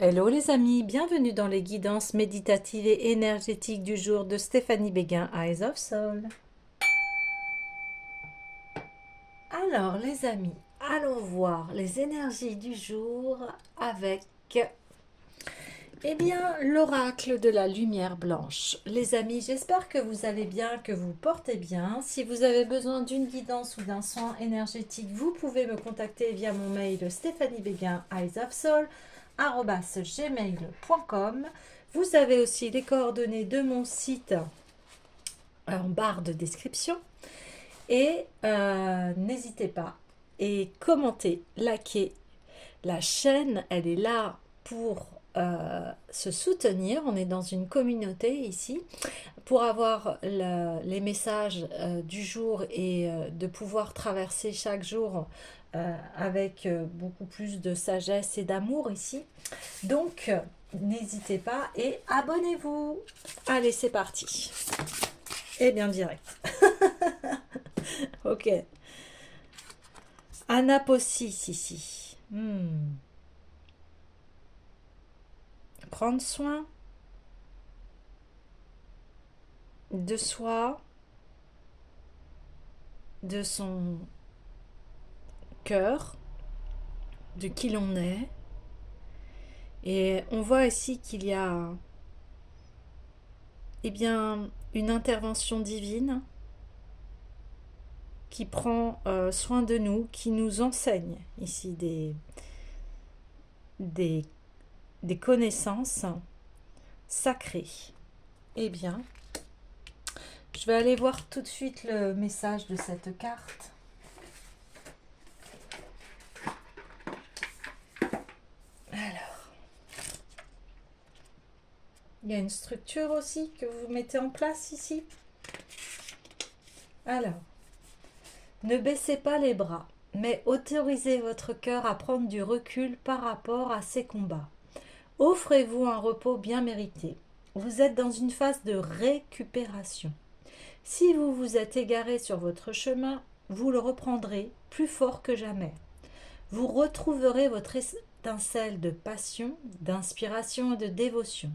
Hello les amis, bienvenue dans les guidances méditatives et énergétiques du jour de Stéphanie Béguin, Eyes of Soul. Alors les amis, allons voir les énergies du jour avec l'oracle de la lumière blanche. Les amis, j'espère que vous allez bien, que vous portez bien. Si vous avez besoin d'une guidance ou d'un soin énergétique, vous pouvez me contacter via mon mail stéphaniebéguin, Eyes of Soul, @gmail.com. Vous avez aussi les coordonnées de mon site en barre de description. Et n'hésitez pas et commentez, likez. La chaîne, elle est là pour se soutenir. On est dans une communauté ici pour avoir les messages du jour et de pouvoir traverser chaque jour avec beaucoup plus de sagesse et d'amour ici. Donc, n'hésitez pas et abonnez-vous. Allez, c'est parti. Et bien direct. Ok. Anaposis ici. Prendre soin de soi, de son cœur, de qui l'on est. Et on voit ici qu'il y a une intervention divine qui prend soin de nous, qui nous enseigne ici des connaissances sacrées. Eh bien, je vais aller voir tout de suite le message de cette carte. Alors, il y a une structure aussi que vous mettez en place ici. Alors, ne baissez pas les bras, mais autorisez votre cœur à prendre du recul par rapport à ces combats. Offrez-vous un repos bien mérité. Vous êtes dans une phase de récupération. Si vous vous êtes égaré sur votre chemin, vous le reprendrez plus fort que jamais. Vous retrouverez votre étincelle de passion, d'inspiration et de dévotion.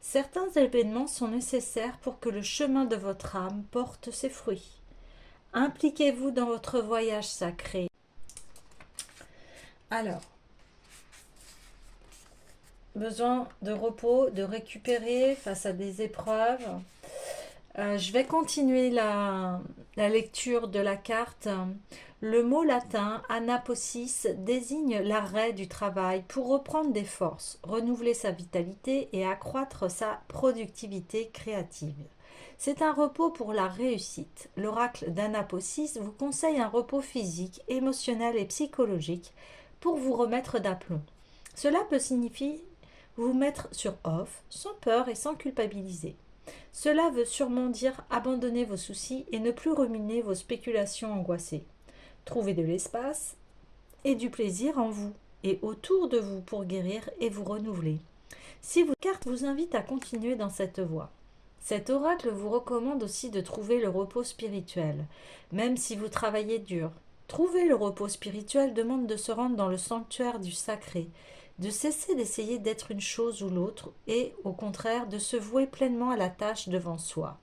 Certains événements sont nécessaires pour que le chemin de votre âme porte ses fruits. Impliquez-vous dans votre voyage sacré. Alors, besoin de repos, de récupérer face à des épreuves. Je vais continuer la lecture de la carte. Le mot latin anaposis désigne l'arrêt du travail pour reprendre des forces, renouveler sa vitalité et accroître sa productivité créative. C'est un repos pour la réussite. L'oracle d'Anaposis vous conseille un repos physique, émotionnel et psychologique pour vous remettre d'aplomb. Cela peut signifier vous mettre sur off, sans peur et sans culpabiliser. Cela veut sûrement dire abandonner vos soucis et ne plus ruminer vos spéculations angoissées. Trouvez de l'espace et du plaisir en vous et autour de vous pour guérir et vous renouveler. Si votre carte vous invite à continuer dans cette voie. Cet oracle vous recommande aussi de trouver le repos spirituel, même si vous travaillez dur. Trouver le repos spirituel demande de se rendre dans le sanctuaire du sacré, de cesser d'essayer d'être une chose ou l'autre et, au contraire, de se vouer pleinement à la tâche devant soi,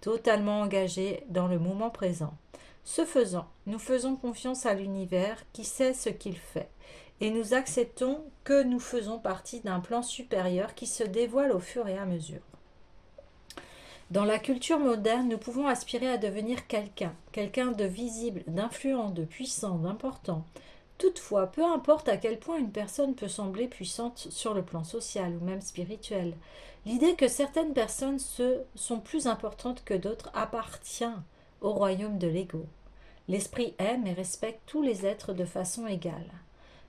totalement engagé dans le moment présent. Ce faisant, nous faisons confiance à l'univers qui sait ce qu'il fait, et nous acceptons que nous faisons partie d'un plan supérieur qui se dévoile au fur et à mesure. Dans la culture moderne, nous pouvons aspirer à devenir quelqu'un de visible, d'influent, de puissant, d'important. Toutefois, peu importe à quel point une personne peut sembler puissante sur le plan social ou même spirituel, l'idée que certaines personnes sont plus importantes que d'autres appartient au royaume de l'ego. L'esprit aime et respecte tous les êtres de façon égale.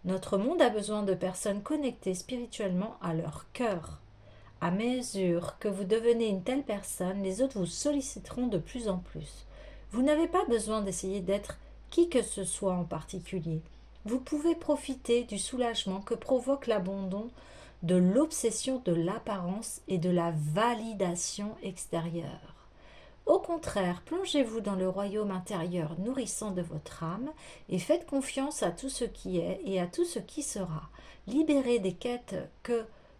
Notre monde a besoin de personnes connectées spirituellement à leur cœur. À mesure que vous devenez une telle personne, les autres vous solliciteront de plus en plus. Vous n'avez pas besoin d'essayer d'être qui que ce soit en particulier. Vous pouvez profiter du soulagement que provoque l'abandon de l'obsession de l'apparence et de la validation extérieure. Au contraire, plongez-vous dans le royaume intérieur nourrissant de votre âme et faites confiance à tout ce qui est et à tout ce qui sera. Libérez des quêtes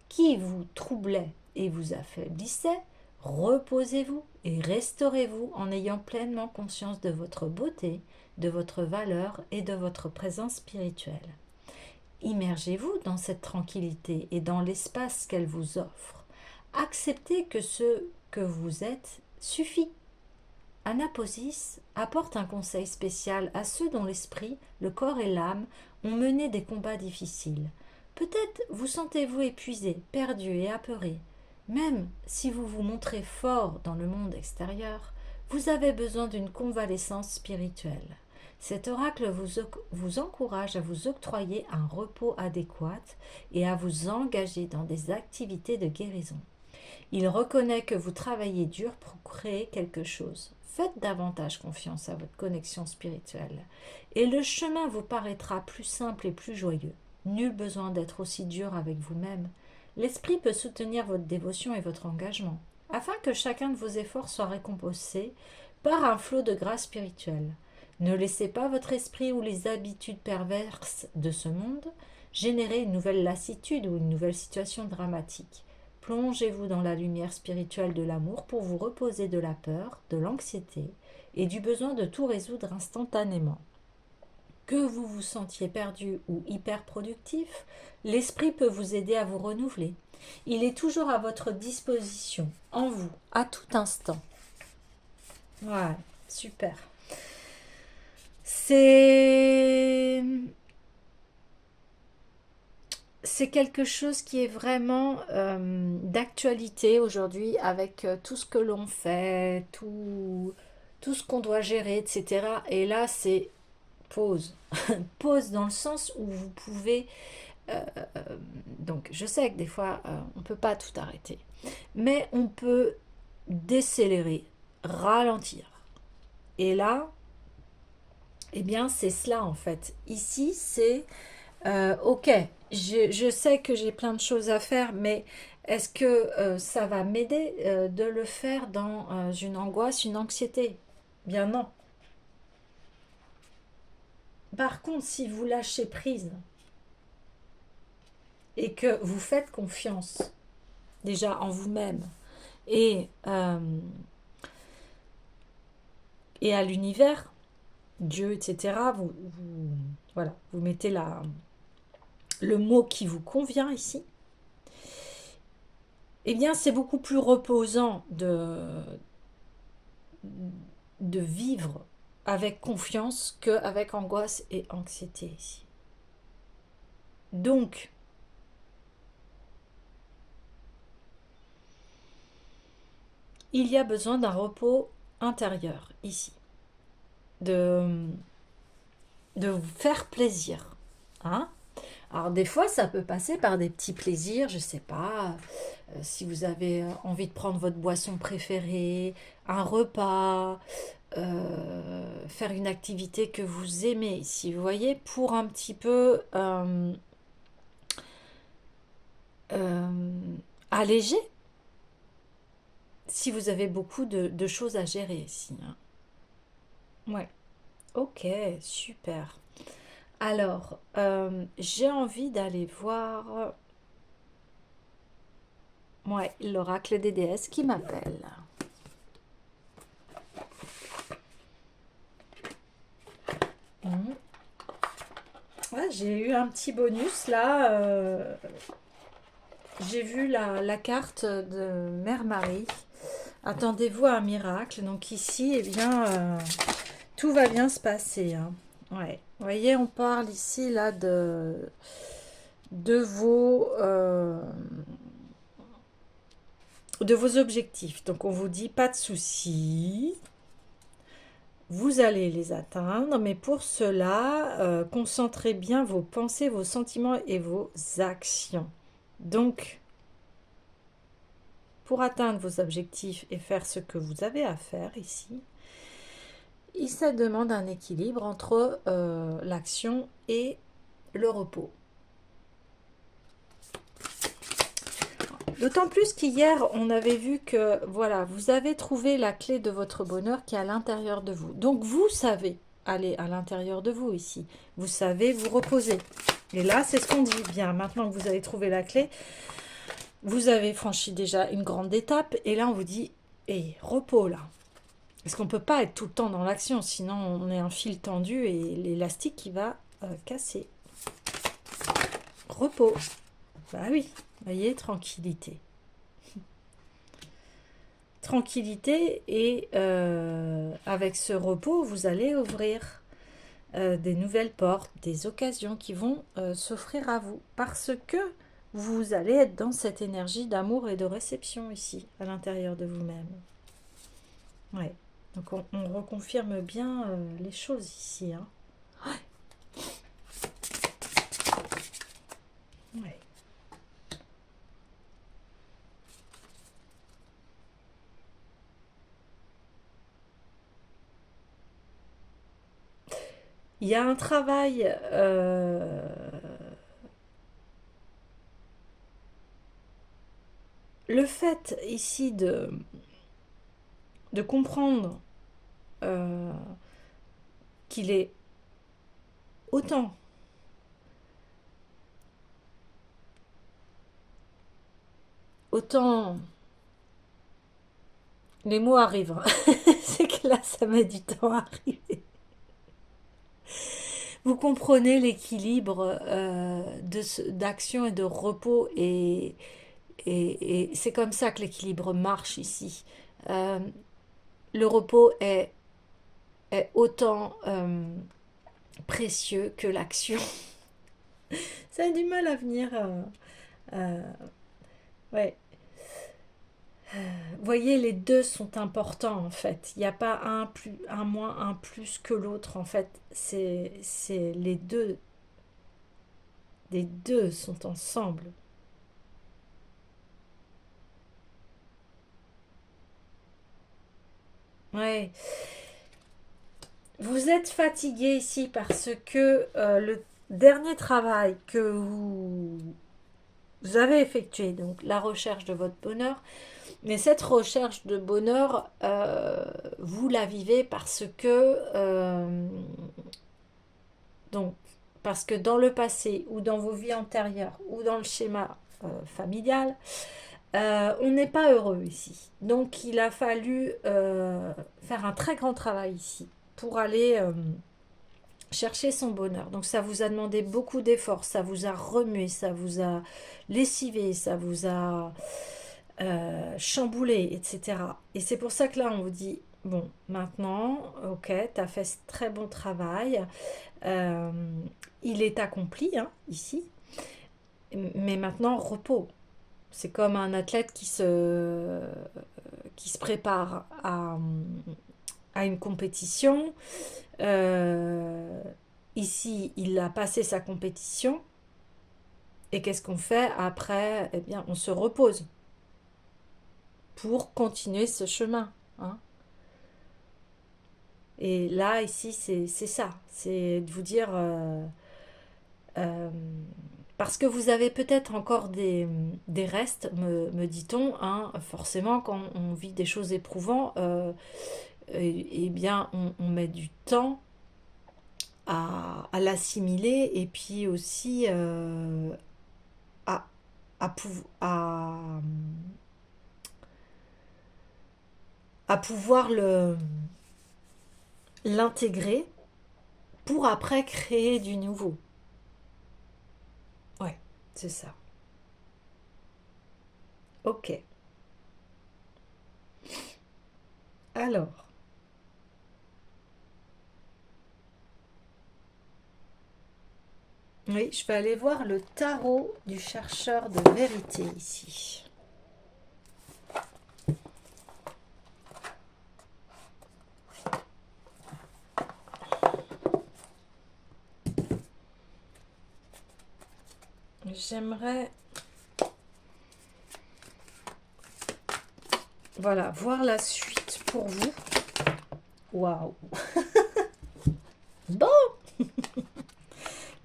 qui vous troublaient et vous affaiblissaient. Reposez-vous et restaurez-vous en ayant pleinement conscience de votre beauté, de votre valeur et de votre présence spirituelle. Immergez-vous dans cette tranquillité et dans l'espace qu'elle vous offre. Acceptez que ce que vous êtes suffit. Anaposis apporte un conseil spécial à ceux dont l'esprit, le corps et l'âme ont mené des combats difficiles. Peut-être vous sentez-vous épuisé, perdu et apeuré. Même si vous vous montrez fort dans le monde extérieur, vous avez besoin d'une convalescence spirituelle. Cet oracle vous encourage à vous octroyer un repos adéquat et à vous engager dans des activités de guérison. Il reconnaît que vous travaillez dur pour créer quelque chose. Faites davantage confiance à votre connexion spirituelle et le chemin vous paraîtra plus simple et plus joyeux. Nul besoin d'être aussi dur avec vous-même. L'esprit peut soutenir votre dévotion et votre engagement, afin que chacun de vos efforts soit récompensé par un flot de grâce spirituelle. Ne laissez pas votre esprit ou les habitudes perverses de ce monde générer une nouvelle lassitude ou une nouvelle situation dramatique. Plongez-vous dans la lumière spirituelle de l'amour pour vous reposer de la peur, de l'anxiété et du besoin de tout résoudre instantanément. Que vous vous sentiez perdu ou hyper productif, l'esprit peut vous aider à vous renouveler. Il est toujours à votre disposition, en vous, à tout instant. Ouais, super. C'est quelque chose qui est vraiment d'actualité aujourd'hui avec tout ce que l'on fait, tout ce qu'on doit gérer, etc. Et là, c'est pause. Pause dans le sens où vous pouvez... donc, je sais que des fois, on ne peut pas tout arrêter. Mais on peut décélérer, ralentir. Et là, eh bien, c'est cela en fait. Ici, c'est... ok, je sais que j'ai plein de choses à faire, mais est-ce que ça va m'aider de le faire dans une angoisse, une anxiété? Bien non. Par contre, si vous lâchez prise et que vous faites confiance déjà en vous-même et, euh, et à l'univers, Dieu, etc., voilà, vous mettez le mot qui vous convient ici, eh bien, c'est beaucoup plus reposant de vivre avec confiance qu'avec angoisse et anxiété ici. Donc, il y a besoin d'un repos intérieur ici, de vous faire plaisir. Hein? Alors des fois, ça peut passer par des petits plaisirs, je sais pas, si vous avez envie de prendre votre boisson préférée, un repas, faire une activité que vous aimez ici, vous voyez, pour un petit peu alléger si vous avez beaucoup de choses à gérer ici. Hein. Ouais, ok, super. Alors, j'ai envie d'aller voir ouais, l'oracle des déesses qui m'appelle. Ouais, j'ai eu un petit bonus là. J'ai vu la carte de Mère Marie. Attendez-vous à un miracle. Donc ici, eh bien, tout va bien se passer. Hein. Ouais. Vous voyez, on parle ici là de vos objectifs. Donc on vous dit pas de soucis. Vous allez les atteindre, mais pour cela, concentrez bien vos pensées, vos sentiments et vos actions. Donc, pour atteindre vos objectifs et faire ce que vous avez à faire ici, ça demande un équilibre entre l'action et le repos. D'autant plus qu'hier, on avait vu que, voilà, vous avez trouvé la clé de votre bonheur qui est à l'intérieur de vous. Donc, vous savez aller à l'intérieur de vous ici. Vous savez vous reposer. Et là, c'est ce qu'on dit. Bien, maintenant que vous avez trouvé la clé, vous avez franchi déjà une grande étape. Et là, on vous dit, hé, repos là. Parce qu'on ne peut pas être tout le temps dans l'action, sinon on est un fil tendu et l'élastique qui va casser. Repos. Bah oui, vous voyez, tranquillité. Tranquillité et avec ce repos, vous allez ouvrir des nouvelles portes, des occasions qui vont s'offrir à vous. Parce que vous allez être dans cette énergie d'amour et de réception ici, à l'intérieur de vous-même. Ouais. Donc on reconfirme bien les choses ici. Hein. Ouais. Il y a un travail le fait ici de comprendre qu'il est autant les mots arrivent. C'est que là, ça met du temps à arriver. Vous comprenez l'équilibre d'action et de repos et c'est comme ça que l'équilibre marche ici. Le repos est autant précieux que l'action. Ça a du mal à venir. Ouais. Vous voyez, les deux sont importants en fait. Il n'y a pas un plus, un moins, un plus que l'autre en fait. C'est les deux. Les deux sont ensemble. Ouais. Vous êtes fatigué ici parce que le dernier travail que vous avez effectué, donc la recherche de votre bonheur, mais cette recherche de bonheur, vous la vivez parce que donc parce que dans le passé ou dans vos vies antérieures ou dans le schéma familial, on n'est pas heureux ici. Donc il a fallu faire un très grand travail ici pour aller chercher son bonheur. Donc ça vous a demandé beaucoup d'efforts, ça vous a remué, ça vous a lessivé, ça vous a chamboulé, etc. Et c'est pour ça que là on vous dit, bon, maintenant, ok, tu as fait ce très bon travail, euh, il est accompli hein, ici, mais maintenant repos. C'est comme un athlète qui se prépare à une compétition. Euh, Ici, il a passé sa compétition. Et qu'est-ce qu'on fait après? Eh bien, on se repose pour continuer ce chemin. Hein. Et là, ici, c'est ça. C'est de vous dire... euh, parce que vous avez peut-être encore des restes, me dit-on. Hein, forcément, quand on vit des choses éprouvantes, eh bien, on met du temps à l'assimiler et puis aussi à, à pouvoir l'intégrer pour après créer du nouveau. Ouais, c'est ça. Ok. Alors, oui, je vais aller voir le tarot du chercheur de vérité ici. J'aimerais, voilà, voir la suite pour vous. Waouh! Bon,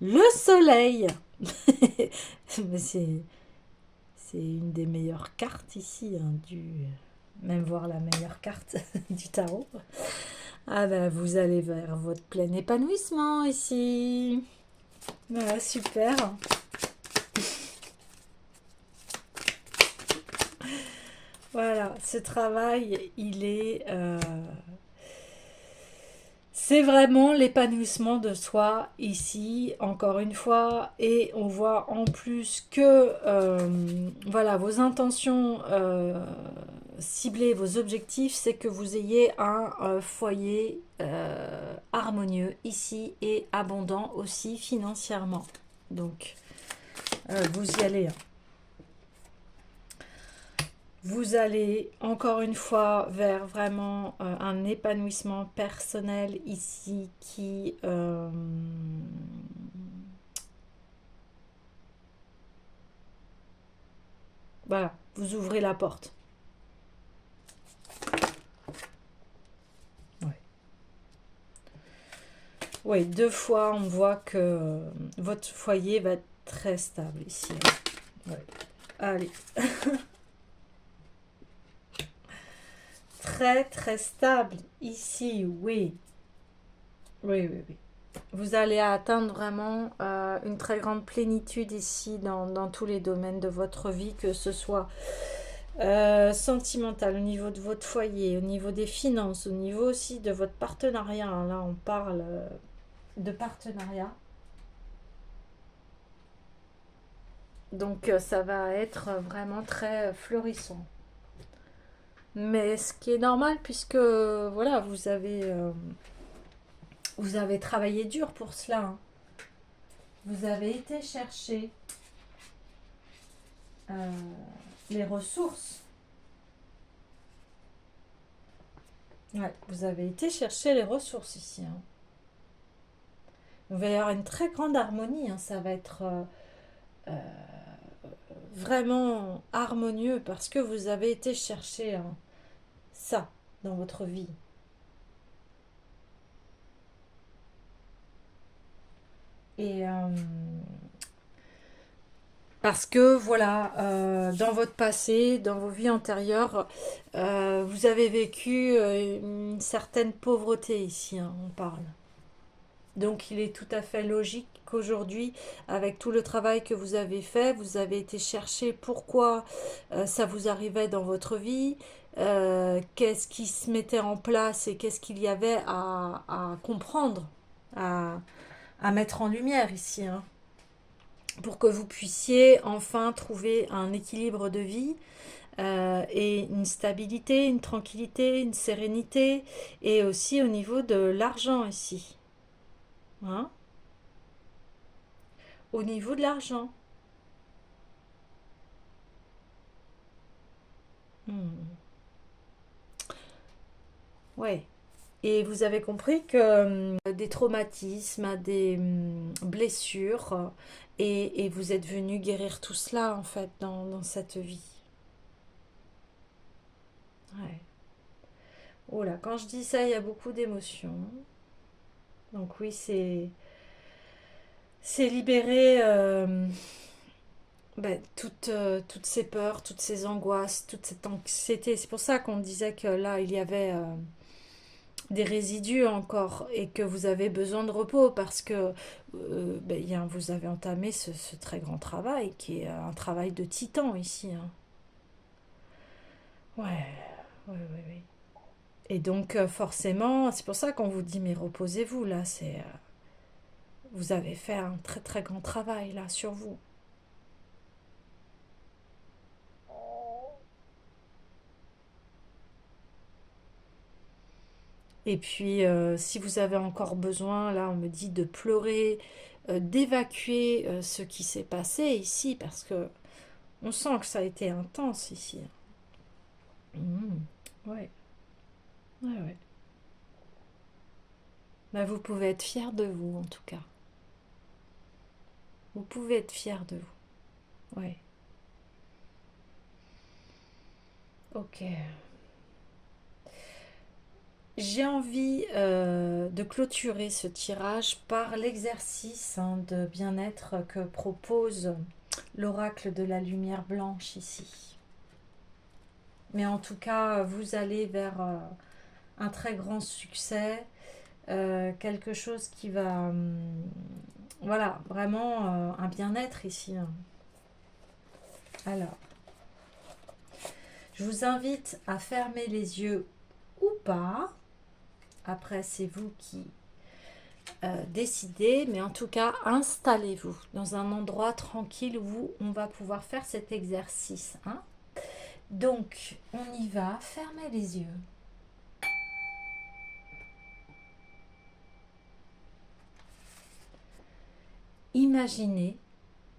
le soleil. Mais C'est une des meilleures cartes ici, hein, même voir la meilleure carte du tarot. Ah ben, vous allez vers votre plein épanouissement ici. Voilà, super. Voilà, ce travail, c'est vraiment l'épanouissement de soi ici, encore une fois, et on voit en plus que voilà, vos intentions ciblées, vos objectifs, c'est que vous ayez un foyer harmonieux ici et abondant aussi financièrement. Donc, vous y allez, hein. Vous allez encore une fois vers vraiment un épanouissement personnel ici qui voilà, vous ouvrez la porte. Ouais. Oui, deux fois on voit que votre foyer va être très stable ici. Ouais. Allez. Très très stable ici, oui. Oui, oui, oui. Vous allez atteindre vraiment une très grande plénitude ici dans tous les domaines de votre vie, que ce soit sentimental, au niveau de votre foyer, au niveau des finances, au niveau aussi de votre partenariat. Là, on parle de partenariat. Donc, ça va être vraiment très florissant. Mais ce qui est normal, puisque voilà, vous avez travaillé dur pour cela, hein. Vous avez été chercher euh, les ressources. Ouais, vous avez été chercher les ressources ici, hein. Il va y avoir une très grande harmonie, hein. Ça va être euh, vraiment harmonieux parce que vous avez été chercher ça dans votre vie. Et parce que voilà, dans votre passé, dans vos vies antérieures, vous avez vécu une certaine pauvreté ici, hein, on parle. Donc il est tout à fait logique qu'aujourd'hui, avec tout le travail que vous avez fait, vous avez été chercher pourquoi ça vous arrivait dans votre vie, qu'est-ce qui se mettait en place et qu'est-ce qu'il y avait à comprendre, à, à mettre en lumière ici, hein, pour que vous puissiez enfin trouver un équilibre de vie et une stabilité, une tranquillité, une sérénité, et aussi au niveau de l'argent ici, hein, au niveau de l'argent. Hmm. Ouais. Et vous avez compris que des traumatismes, des blessures, et vous êtes venu guérir tout cela en fait dans cette vie. Ouais. Oh là, quand je dis ça, il y a beaucoup d'émotions. Donc oui, c'est libérer toutes ces peurs, toutes ces angoisses, toute cette anxiété. C'est pour ça qu'on disait que là, il y avait des résidus encore et que vous avez besoin de repos parce que vous avez entamé ce très grand travail qui est un travail de titan ici, hein. Ouais, ouais, ouais, ouais. Et donc forcément, c'est pour ça qu'on vous dit mais reposez-vous là, vous avez fait un très très grand travail là sur vous. Et puis si vous avez encore besoin, là on me dit de pleurer, d'évacuer ce qui s'est passé ici parce que on sent que ça a été intense ici. Mhm. Ouais, ouais, ouais. Bah, vous pouvez être fier de vous en tout cas. Vous pouvez être fier de vous. Ouais. Ok. J'ai envie de clôturer ce tirage par l'exercice, hein, de bien-être que propose l'oracle de la lumière blanche ici. Mais en tout cas, vous allez vers un très grand succès, quelque chose qui va, voilà, vraiment un bien-être ici. Alors, je vous invite à fermer les yeux ou pas. Après, c'est vous qui décidez, mais en tout cas, installez-vous dans un endroit tranquille où on va pouvoir faire cet exercice. Hein. Donc, on y va, fermez les yeux. Imaginez,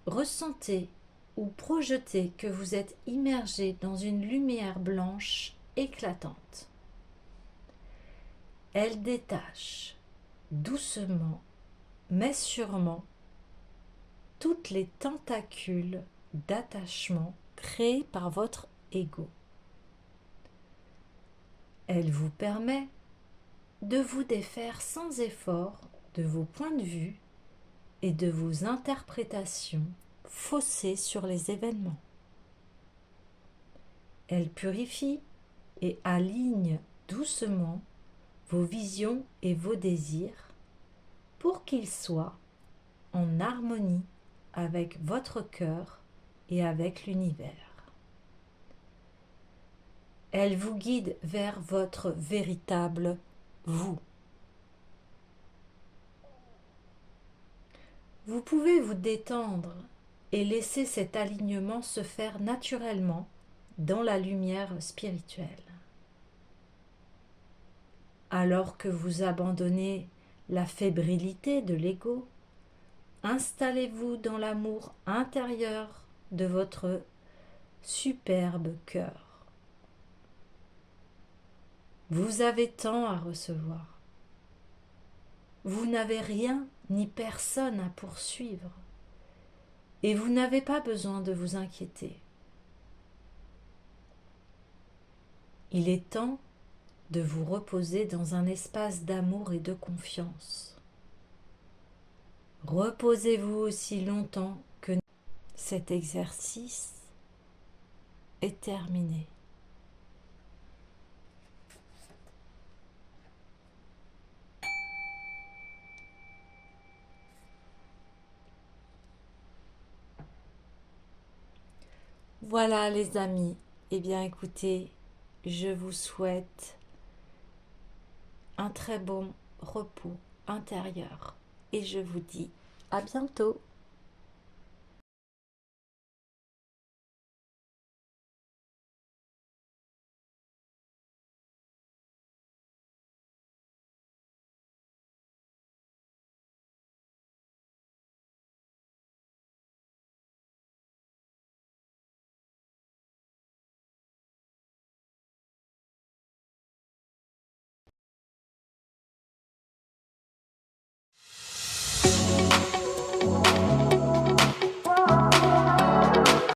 ressentez ou projetez que vous êtes immergé dans une lumière blanche éclatante. Elle détache doucement mais sûrement toutes les tentacules d'attachement créés par votre ego. Elle vous permet de vous défaire sans effort de vos points de vue et de vos interprétations faussées sur les événements. Elle purifie et aligne doucement vos visions et vos désirs pour qu'ils soient en harmonie avec votre cœur et avec l'univers. Elle vous guide vers votre véritable vous. Vous pouvez vous détendre et laisser cet alignement se faire naturellement dans la lumière spirituelle. Alors que vous abandonnez la fébrilité de l'ego, installez-vous dans l'amour intérieur de votre superbe cœur. Vous avez tant à recevoir. Vous n'avez rien ni personne à poursuivre et vous n'avez pas besoin de vous inquiéter. Il est temps de vous reposer dans un espace d'amour et de confiance. Reposez-vous aussi longtemps que cet exercice est terminé. Voilà les amis, eh bien écoutez, je vous souhaite un très bon repos intérieur et je vous dis à bientôt.